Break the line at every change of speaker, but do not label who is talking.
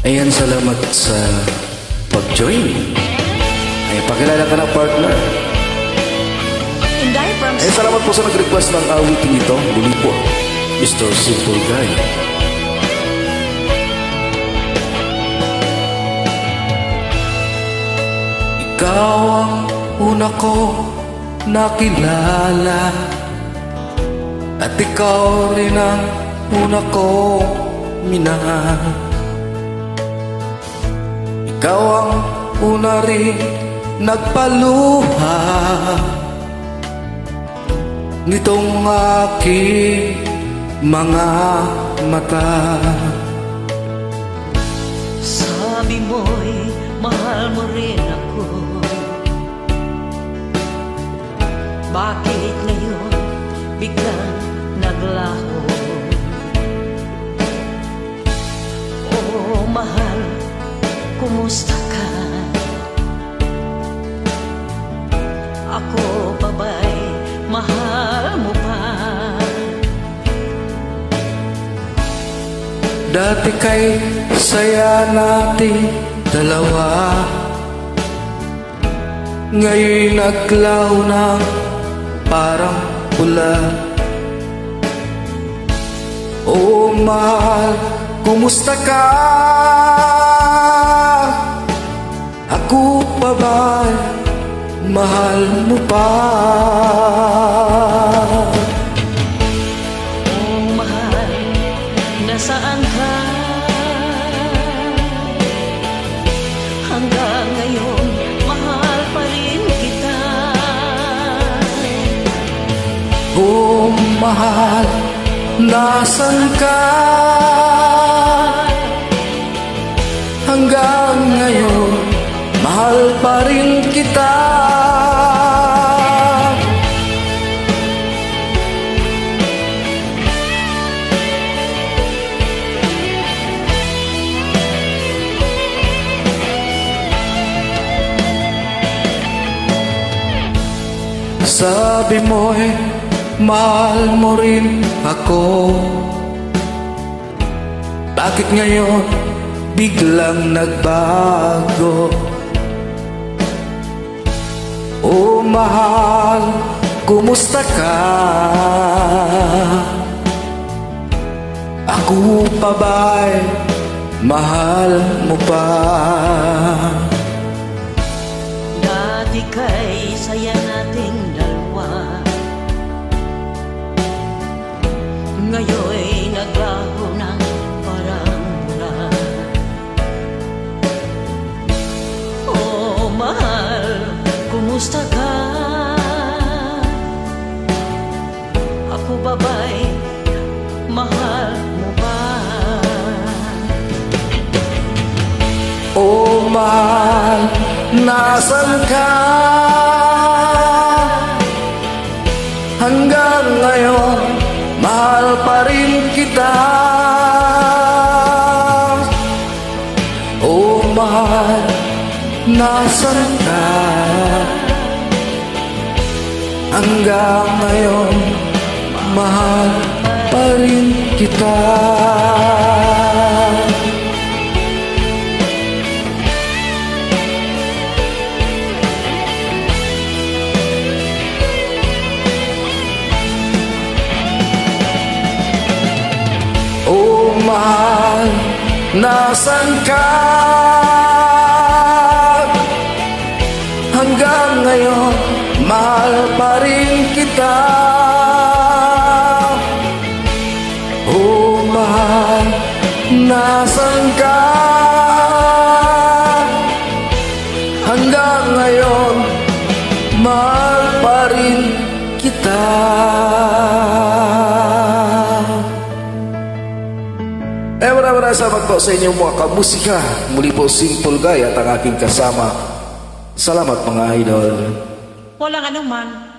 Ayan, salamat sa pag-join. Ay, pakilala ka na, partner. Salamat po sa nag-request ng awitin ito. Muli po, Mr. Simple Guy. Ikaw ang una ko nakilala, at ikaw rin ang una ko minahal. Ikaw ang una rin nagpaluha nitong aking mga mata.
Sabi mo'y mahal mo rin ako. Bakit ngayon biglang naglaho? Oh mahal, kumusta ka? Ako pa ba'y mahal mo pa?
Dati kay saya nating dalawa, ngayon'y naglaho na parang pula. Oh mahal, kumusta ka? Ako pa ba'y mahal mo pa?
Oh mahal, nasaan ka? Hanggang ngayon, mahal pa rin kita.
Oh mahal, nasan ka? Hanggang ngayon, mahal pa rin kita. Sabi mo'y mahal mo rin ako. Bakit ngayon biglang nagbago? Oh mahal, kumusta ka? Ako pa ba'y mahal mo pa?
Dati kay saya nating dalawa, ngayon'y naglaho ng parang mula. Oh mahal, kumusta ka? Ako ba ba'y mahal mo ba?
Oh mahal, nasan ka? Hanggang ngayon, mahal pa rin kita. Oh mahal, nasan ka? Hanggang ngayon, mahal pa rin kita. Oh mahal, nasan ka? Hanggang ngayon, mahal pa rin kita. Oh mahal, nasan ka? Hanggang ngayon, mahal pa rin kita. Maraming salamat po sa inyong mga kamusika. Muli po, Simple Guy at ang aking kasama. Salamat mga idol.
Walang anuman.